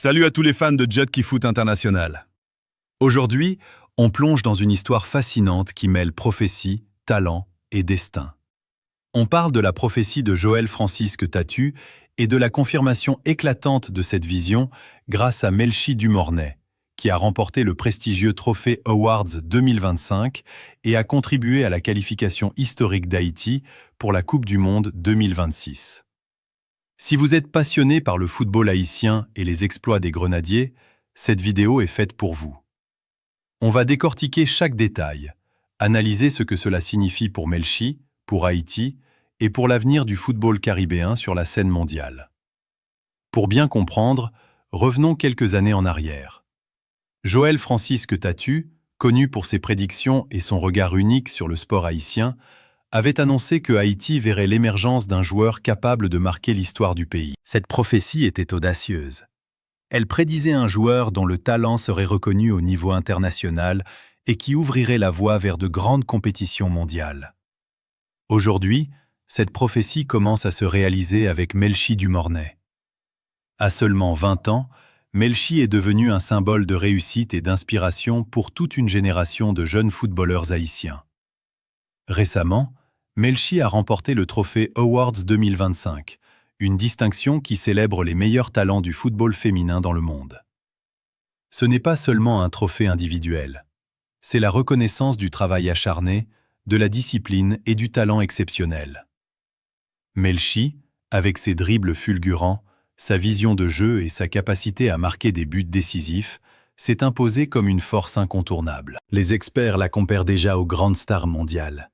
Salut à tous les fans de Jet Foot International. Aujourd'hui, on plonge dans une histoire fascinante qui mêle prophétie, talent et destin. On parle de la prophétie de Joël Francisque Tatu et de la confirmation éclatante de cette vision grâce à Melchi Dumornay, qui a remporté le prestigieux trophée Awards 2025 et a contribué à la qualification historique d'Haïti pour la Coupe du Monde 2026. Si vous êtes passionné par le football haïtien et les exploits des Grenadiers, cette vidéo est faite pour vous. On va décortiquer chaque détail, analyser ce que cela signifie pour Melchi, pour Haïti et pour l'avenir du football caribéen sur la scène mondiale. Pour bien comprendre, revenons quelques années en arrière. Joël Francisque Tatu, connu pour ses prédictions et son regard unique sur le sport haïtien, avait annoncé que Haïti verrait l'émergence d'un joueur capable de marquer l'histoire du pays. Cette prophétie était audacieuse. Elle prédisait un joueur dont le talent serait reconnu au niveau international et qui ouvrirait la voie vers de grandes compétitions mondiales. Aujourd'hui, cette prophétie commence à se réaliser avec Melchi Dumornay. À seulement 20 ans, Melchi est devenu un symbole de réussite et d'inspiration pour toute une génération de jeunes footballeurs haïtiens. Récemment, Melchi a remporté le trophée Awards 2025, une distinction qui célèbre les meilleurs talents du football féminin dans le monde. Ce n'est pas seulement un trophée individuel, c'est la reconnaissance du travail acharné, de la discipline et du talent exceptionnel. Melchi, avec ses dribbles fulgurants, sa vision de jeu et sa capacité à marquer des buts décisifs, s'est imposé comme une force incontournable. Les experts la comparent déjà aux grandes stars mondiales.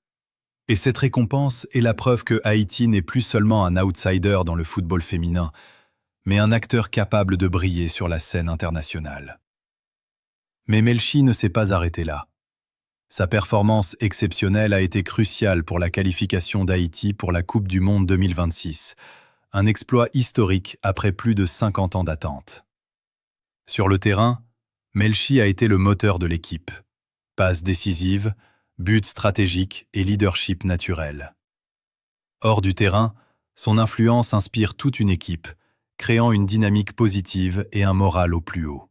Et cette récompense est la preuve que Haïti n'est plus seulement un outsider dans le football féminin, mais un acteur capable de briller sur la scène internationale. Mais Melchi ne s'est pas arrêté là. Sa performance exceptionnelle a été cruciale pour la qualification d'Haïti pour la Coupe du Monde 2026, un exploit historique après plus de 50 ans d'attente. Sur le terrain, Melchi a été le moteur de l'équipe. Passes décisives, buts stratégiques et leadership naturel. Hors du terrain, son influence inspire toute une équipe, créant une dynamique positive et un moral au plus haut.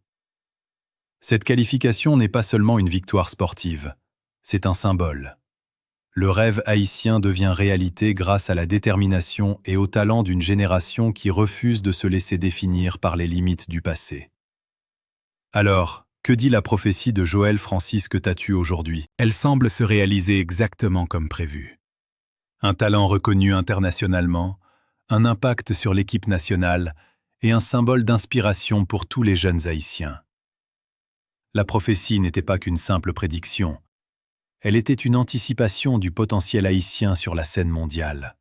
Cette qualification n'est pas seulement une victoire sportive, c'est un symbole. Le rêve haïtien devient réalité grâce à la détermination et au talent d'une génération qui refuse de se laisser définir par les limites du passé. Alors, que dit la prophétie de Joël Francisque Tatu aujourd'hui? Elle semble se réaliser exactement comme prévu. Un talent reconnu internationalement, un impact sur l'équipe nationale et un symbole d'inspiration pour tous les jeunes Haïtiens. La prophétie n'était pas qu'une simple prédiction. Elle était une anticipation du potentiel haïtien sur la scène mondiale.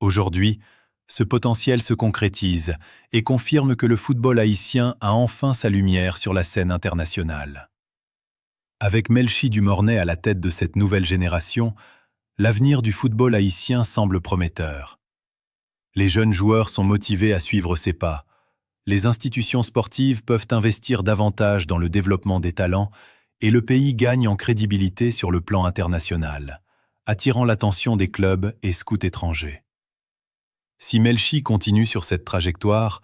Aujourd'hui, ce potentiel se concrétise et confirme que le football haïtien a enfin sa lumière sur la scène internationale. Avec Melchi Dumornay à la tête de cette nouvelle génération, l'avenir du football haïtien semble prometteur. Les jeunes joueurs sont motivés à suivre ses pas. Les institutions sportives peuvent investir davantage dans le développement des talents et le pays gagne en crédibilité sur le plan international, attirant l'attention des clubs et scouts étrangers. Si Melchi continue sur cette trajectoire,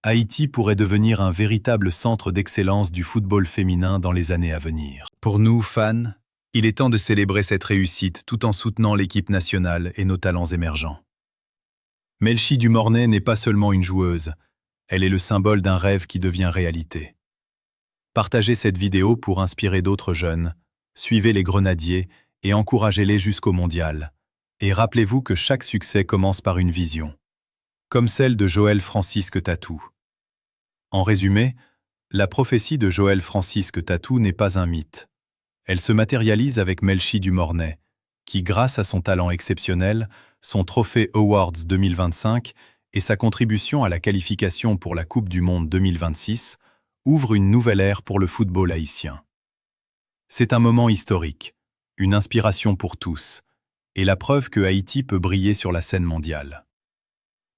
Haïti pourrait devenir un véritable centre d'excellence du football féminin dans les années à venir. Pour nous, fans, il est temps de célébrer cette réussite tout en soutenant l'équipe nationale et nos talents émergents. Melchi Dumornay n'est pas seulement une joueuse, elle est le symbole d'un rêve qui devient réalité. Partagez cette vidéo pour inspirer d'autres jeunes, suivez les Grenadiers et encouragez-les jusqu'au mondial. Et rappelez-vous que chaque succès commence par une vision, comme celle de Joël Francisque Tatu. En résumé, la prophétie de Joël Francisque Tatu n'est pas un mythe. Elle se matérialise avec Melchi Dumornay, qui, grâce à son talent exceptionnel, son trophée Awards 2025 et sa contribution à la qualification pour la Coupe du Monde 2026, ouvre une nouvelle ère pour le football haïtien. C'est un moment historique, une inspiration pour tous, et la preuve que Haïti peut briller sur la scène mondiale.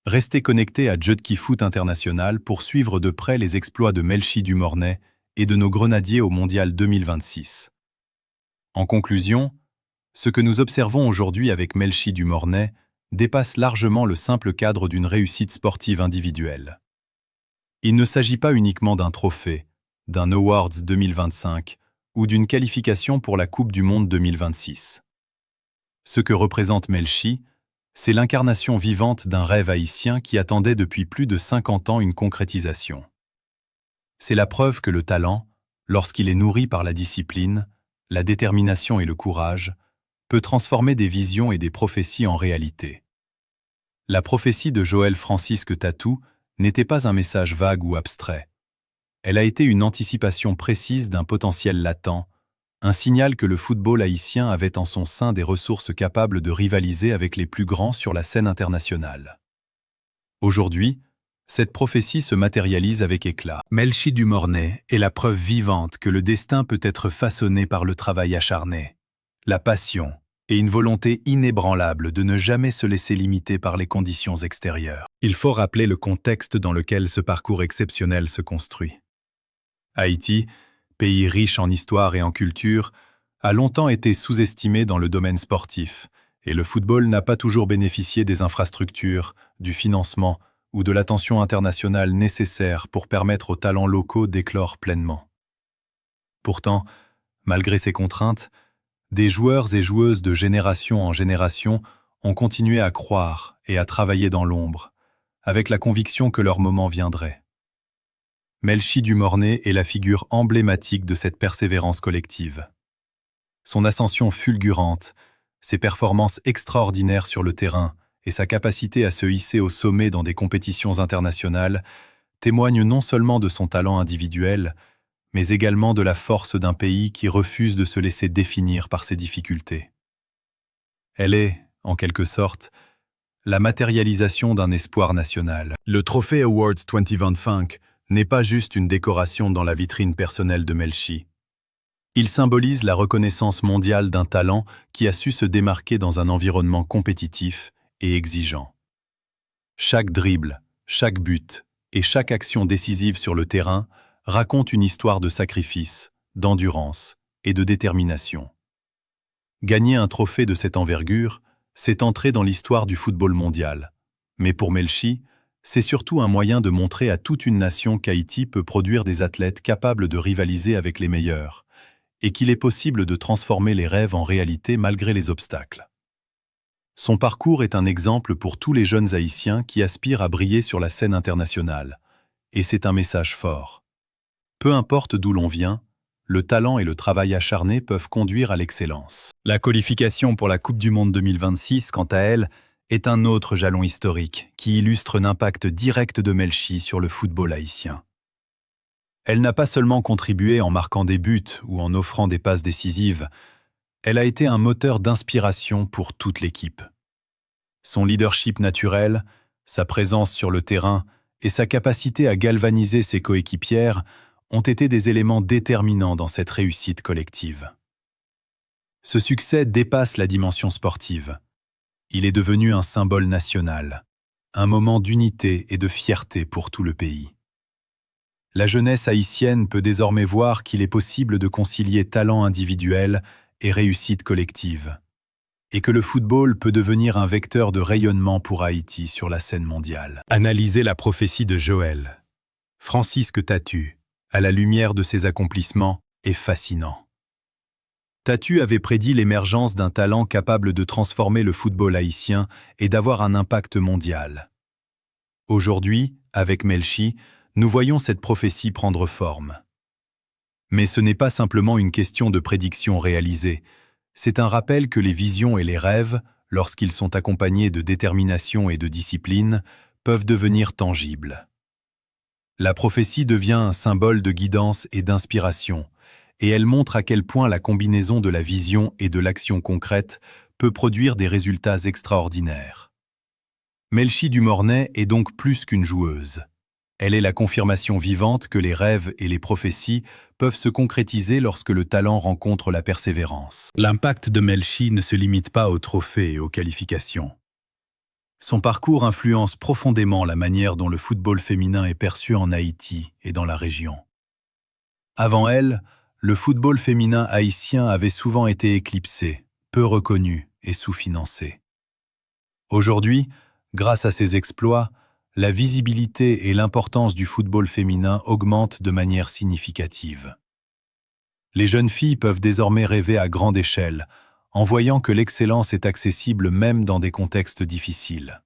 Restez connectés à Jet Foot International pour suivre de près les exploits de Melchi Dumornay et de nos Grenadiers au Mondial 2026. En conclusion, ce que nous observons aujourd'hui avec Melchi Dumornay dépasse largement le simple cadre d'une réussite sportive individuelle. Il ne s'agit pas uniquement d'un trophée, d'un Awards 2025 ou d'une qualification pour la Coupe du Monde 2026. Ce que représente Melchi, c'est l'incarnation vivante d'un rêve haïtien qui attendait depuis plus de 50 ans une concrétisation. C'est la preuve que le talent, lorsqu'il est nourri par la discipline, la détermination et le courage, peut transformer des visions et des prophéties en réalité. La prophétie de Joël Francisque Tatou n'était pas un message vague ou abstrait. Elle a été une anticipation précise d'un potentiel latent, un signal que le football haïtien avait en son sein des ressources capables de rivaliser avec les plus grands sur la scène internationale. Aujourd'hui, cette prophétie se matérialise avec éclat. Melchi du Mornay est la preuve vivante que le destin peut être façonné par le travail acharné, la passion et une volonté inébranlable de ne jamais se laisser limiter par les conditions extérieures. Il faut rappeler le contexte dans lequel ce parcours exceptionnel se construit. Haïti, pays riche en histoire et en culture, a longtemps été sous-estimé dans le domaine sportif, et le football n'a pas toujours bénéficié des infrastructures, du financement ou de l'attention internationale nécessaire pour permettre aux talents locaux d'éclore pleinement. Pourtant, malgré ces contraintes, des joueurs et joueuses de génération en génération ont continué à croire et à travailler dans l'ombre, avec la conviction que leur moment viendrait. Melchi du Mornay est la figure emblématique de cette persévérance collective. Son ascension fulgurante, ses performances extraordinaires sur le terrain et sa capacité à se hisser au sommet dans des compétitions internationales témoignent non seulement de son talent individuel, mais également de la force d'un pays qui refuse de se laisser définir par ses difficultés. Elle est, en quelque sorte, la matérialisation d'un espoir national. Le Trophée Awards 2025 n'est pas juste une décoration dans la vitrine personnelle de Melchi. Il symbolise la reconnaissance mondiale d'un talent qui a su se démarquer dans un environnement compétitif et exigeant. Chaque dribble, chaque but et chaque action décisive sur le terrain raconte une histoire de sacrifice, d'endurance et de détermination. Gagner un trophée de cette envergure, c'est entrer dans l'histoire du football mondial. Mais pour Melchi, c'est surtout un moyen de montrer à toute une nation qu'Haïti peut produire des athlètes capables de rivaliser avec les meilleurs, et qu'il est possible de transformer les rêves en réalité malgré les obstacles. Son parcours est un exemple pour tous les jeunes Haïtiens qui aspirent à briller sur la scène internationale, et c'est un message fort. Peu importe d'où l'on vient, le talent et le travail acharné peuvent conduire à l'excellence. La qualification pour la Coupe du Monde 2026, quant à elle, est un autre jalon historique qui illustre l'impact direct de Melchi sur le football haïtien. Elle n'a pas seulement contribué en marquant des buts ou en offrant des passes décisives, elle a été un moteur d'inspiration pour toute l'équipe. Son leadership naturel, sa présence sur le terrain et sa capacité à galvaniser ses coéquipières ont été des éléments déterminants dans cette réussite collective. Ce succès dépasse la dimension sportive. Il est devenu un symbole national, un moment d'unité et de fierté pour tout le pays. La jeunesse haïtienne peut désormais voir qu'il est possible de concilier talent individuel et réussite collective, et que le football peut devenir un vecteur de rayonnement pour Haïti sur la scène mondiale. Analyser la prophétie de Joël Francisque Tatou, à la lumière de ses accomplissements, est fascinant. Tatou avait prédit l'émergence d'un talent capable de transformer le football haïtien et d'avoir un impact mondial. Aujourd'hui, avec Melchi, nous voyons cette prophétie prendre forme. Mais ce n'est pas simplement une question de prédiction réalisée, c'est un rappel que les visions et les rêves, lorsqu'ils sont accompagnés de détermination et de discipline, peuvent devenir tangibles. La prophétie devient un symbole de guidance et d'inspiration, et elle montre à quel point la combinaison de la vision et de l'action concrète peut produire des résultats extraordinaires. Melchi du Mornay est donc plus qu'une joueuse. Elle est la confirmation vivante que les rêves et les prophéties peuvent se concrétiser lorsque le talent rencontre la persévérance. L'impact de Melchi ne se limite pas aux trophées et aux qualifications. Son parcours influence profondément la manière dont le football féminin est perçu en Haïti et dans la région. Avant elle, le football féminin haïtien avait souvent été éclipsé, peu reconnu et sous-financé. Aujourd'hui, grâce à ses exploits, la visibilité et l'importance du football féminin augmentent de manière significative. Les jeunes filles peuvent désormais rêver à grande échelle, en voyant que l'excellence est accessible même dans des contextes difficiles.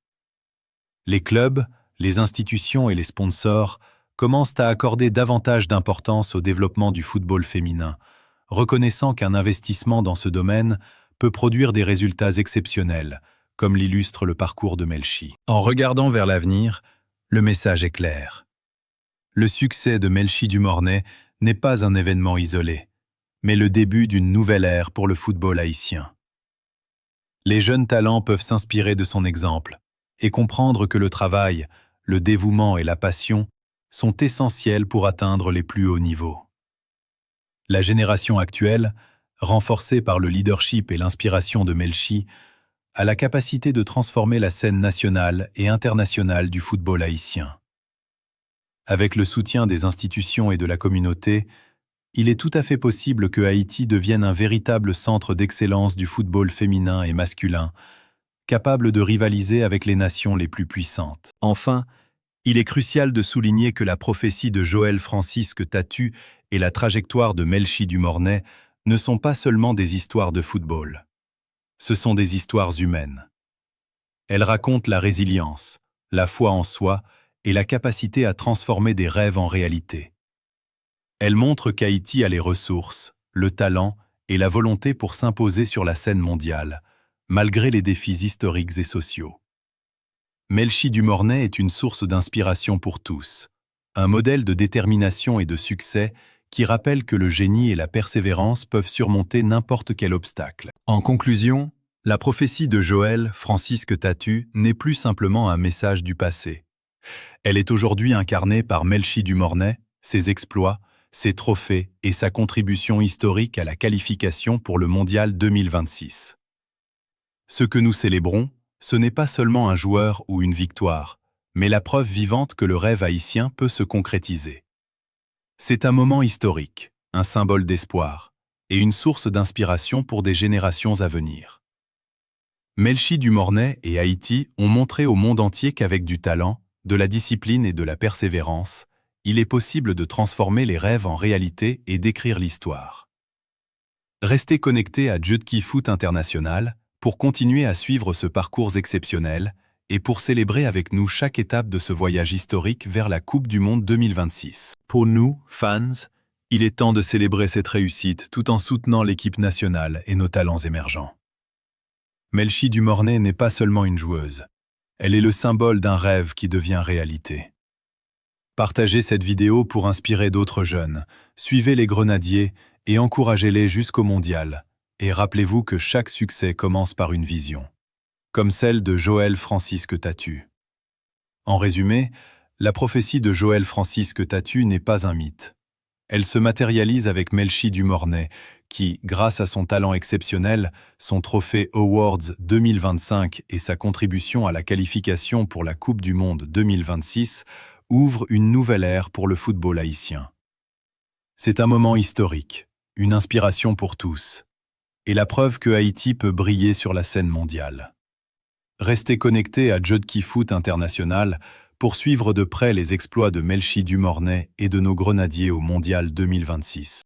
Les clubs, les institutions et les sponsors commencent à accorder davantage d'importance au développement du football féminin, reconnaissant qu'un investissement dans ce domaine peut produire des résultats exceptionnels, comme l'illustre le parcours de Melchi. En regardant vers l'avenir, le message est clair. Le succès de Melchi du Mornay n'est pas un événement isolé, mais le début d'une nouvelle ère pour le football haïtien. Les jeunes talents peuvent s'inspirer de son exemple et comprendre que le travail, le dévouement et la passion sont essentiels pour atteindre les plus hauts niveaux. La génération actuelle, renforcée par le leadership et l'inspiration de Melchi, a la capacité de transformer la scène nationale et internationale du football haïtien. Avec le soutien des institutions et de la communauté, il est tout à fait possible que Haïti devienne un véritable centre d'excellence du football féminin et masculin, capable de rivaliser avec les nations les plus puissantes. Enfin, il est crucial de souligner que la prophétie de Joël Francisque Tatu et la trajectoire de Melchi du Mornay ne sont pas seulement des histoires de football. Ce sont des histoires humaines. Elles racontent la résilience, la foi en soi et la capacité à transformer des rêves en réalité. Elles montrent qu'Haïti a les ressources, le talent et la volonté pour s'imposer sur la scène mondiale, malgré les défis historiques et sociaux. Melchi du Mornay est une source d'inspiration pour tous, un modèle de détermination et de succès qui rappelle que le génie et la persévérance peuvent surmonter n'importe quel obstacle. En conclusion, la prophétie de Joël Francisque Tatu n'est plus simplement un message du passé. Elle est aujourd'hui incarnée par Melchi du Mornay, ses exploits, ses trophées et sa contribution historique à la qualification pour le Mondial 2026. Ce que nous célébrons, ce n'est pas seulement un joueur ou une victoire, mais la preuve vivante que le rêve haïtien peut se concrétiser. C'est un moment historique, un symbole d'espoir, et une source d'inspiration pour des générations à venir. Melchi du Mornay et Haïti ont montré au monde entier qu'avec du talent, de la discipline et de la persévérance, il est possible de transformer les rêves en réalité et d'écrire l'histoire. Restez connectés à Judki Foot International pour continuer à suivre ce parcours exceptionnel et pour célébrer avec nous chaque étape de ce voyage historique vers la Coupe du Monde 2026. Pour nous, fans, il est temps de célébrer cette réussite tout en soutenant l'équipe nationale et nos talents émergents. Melchi du Mornay n'est pas seulement une joueuse, elle est le symbole d'un rêve qui devient réalité. Partagez cette vidéo pour inspirer d'autres jeunes, suivez les grenadiers et encouragez-les jusqu'au mondial. Et rappelez-vous que chaque succès commence par une vision, comme celle de Joël Francisque Tatu. En résumé, la prophétie de Joël Francisque Tatu n'est pas un mythe. Elle se matérialise avec Melchi du Mornay, qui, grâce à son talent exceptionnel, son trophée Awards 2025 et sa contribution à la qualification pour la Coupe du Monde 2026, ouvre une nouvelle ère pour le football haïtien. C'est un moment historique, une inspiration pour tous, et la preuve que Haïti peut briller sur la scène mondiale. Restez connectés à Judki Foot International pour suivre de près les exploits de Melchi du Mornay et de nos grenadiers au Mondial 2026.